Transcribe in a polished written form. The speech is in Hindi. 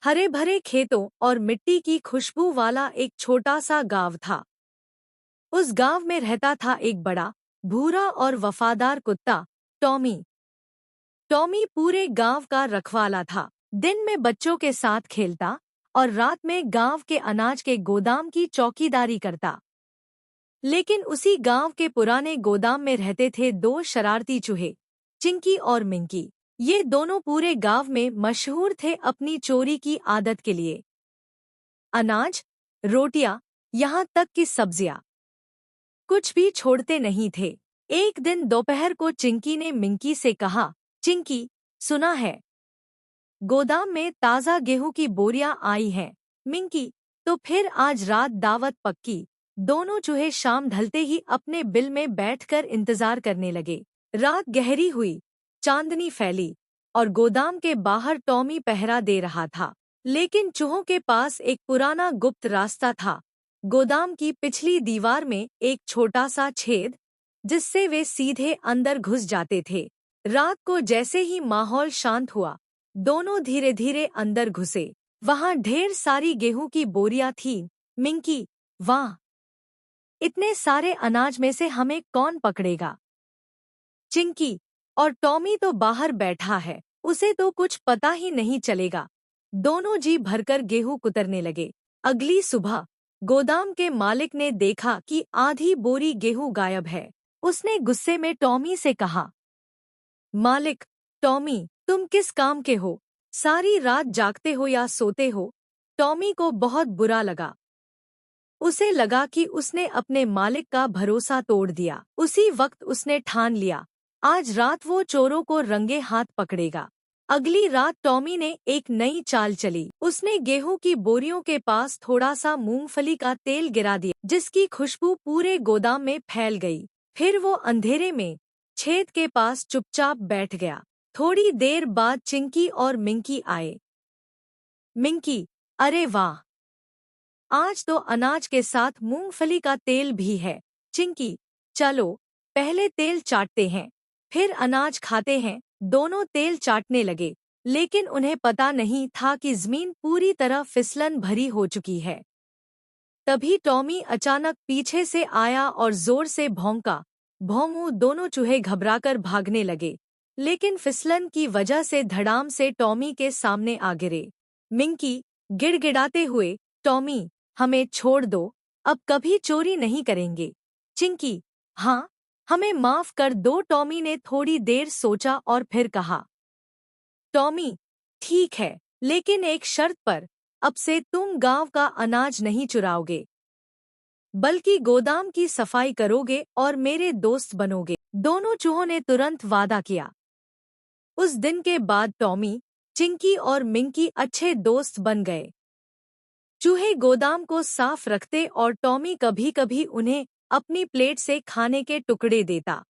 हरे भरे खेतों और मिट्टी की खुशबू वाला एक छोटा सा गांव था। उस गांव में रहता था एक बड़ा, भूरा और वफादार कुत्ता, टॉमी। टॉमी पूरे गांव का रखवाला था। दिन में बच्चों के साथ खेलता और रात में गांव के अनाज के गोदाम की चौकीदारी करता। लेकिन उसी गांव के पुराने गोदाम में रहते थे दो शरारती चूहे, चिंकी और मिंकी। ये दोनों पूरे गांव में मशहूर थे अपनी चोरी की आदत के लिए। अनाज, रोटियां, यहाँ तक कि सब्जियां, कुछ भी छोड़ते नहीं थे। एक दिन दोपहर को चिंकी ने मिंकी से कहा, चिंकी, सुना है गोदाम में ताज़ा गेहूं की बोरियां आई हैं। मिंकी, तो फिर आज रात दावत पक्की। दोनों चूहे शाम ढलते ही अपने बिल में बैठकर इंतजार करने लगे। रात गहरी हुई, चांदनी फैली और गोदाम के बाहर टॉमी पहरा दे रहा था। लेकिन चूहों के पास एक पुराना गुप्त रास्ता था, गोदाम की पिछली दीवार में एक छोटा सा छेद, जिससे वे सीधे अंदर घुस जाते थे। रात को जैसे ही माहौल शांत हुआ, दोनों धीरे धीरे अंदर घुसे। वहां ढेर सारी गेहूं की बोरियां थीं। मिंकी, वाह, इतने सारे अनाज में से हमें कौन पकड़ेगा? चिंकी, और टॉमी तो बाहर बैठा है, उसे तो कुछ पता ही नहीं चलेगा। दोनों जी भरकर गेहूं कुतरने लगे। अगली सुबह गोदाम के मालिक ने देखा कि आधी बोरी गेहूं गायब है। उसने गुस्से में टॉमी से कहा, मालिक, टॉमी, तुम किस काम के हो? सारी रात जागते हो या सोते हो? टॉमी को बहुत बुरा लगा। उसे लगा कि उसने अपने मालिक का भरोसा तोड़ दिया। उसी वक्त उसने ठान लिया, आज रात वो चोरों को रंगे हाथ पकड़ेगा। अगली रात टॉमी ने एक नई चाल चली। उसने गेहूं की बोरियों के पास थोड़ा सा मूंगफली का तेल गिरा दिया, जिसकी खुशबू पूरे गोदाम में फैल गई। फिर वो अंधेरे में छेद के पास चुपचाप बैठ गया। थोड़ी देर बाद चिंकी और मिंकी आए। मिंकी, अरे वाह, आज तो अनाज के साथ मूंगफली का तेल भी है। चिंकी, चलो पहले तेल चाटते हैं, फिर अनाज खाते हैं। दोनों तेल चाटने लगे, लेकिन उन्हें पता नहीं था कि जमीन पूरी तरह फिसलन भरी हो चुकी है। तभी टॉमी अचानक पीछे से आया और जोर से भौंका। भौं! दोनों चूहे घबराकर भागने लगे, लेकिन फिसलन की वजह से धड़ाम से टॉमी के सामने आ गिरे। मिंकी गिड़गिड़ाते हुए, टॉमी, हमें छोड़ दो, अब कभी चोरी नहीं करेंगे। चिंकी, हाँ, हमें माफ कर दो। टॉमी ने थोड़ी देर सोचा और फिर कहा, टॉमी, ठीक है, लेकिन एक शर्त पर। अब से तुम गांव का अनाज नहीं चुराओगे, बल्कि गोदाम की सफाई करोगे और मेरे दोस्त बनोगे। दोनों चूहों ने तुरंत वादा किया। उस दिन के बाद टॉमी, चिंकी और मिंकी अच्छे दोस्त बन गए। चूहे गोदाम को साफ रखते और टॉमी कभी-कभी उन्हें अपनी प्लेट से खाने के टुकड़े देता।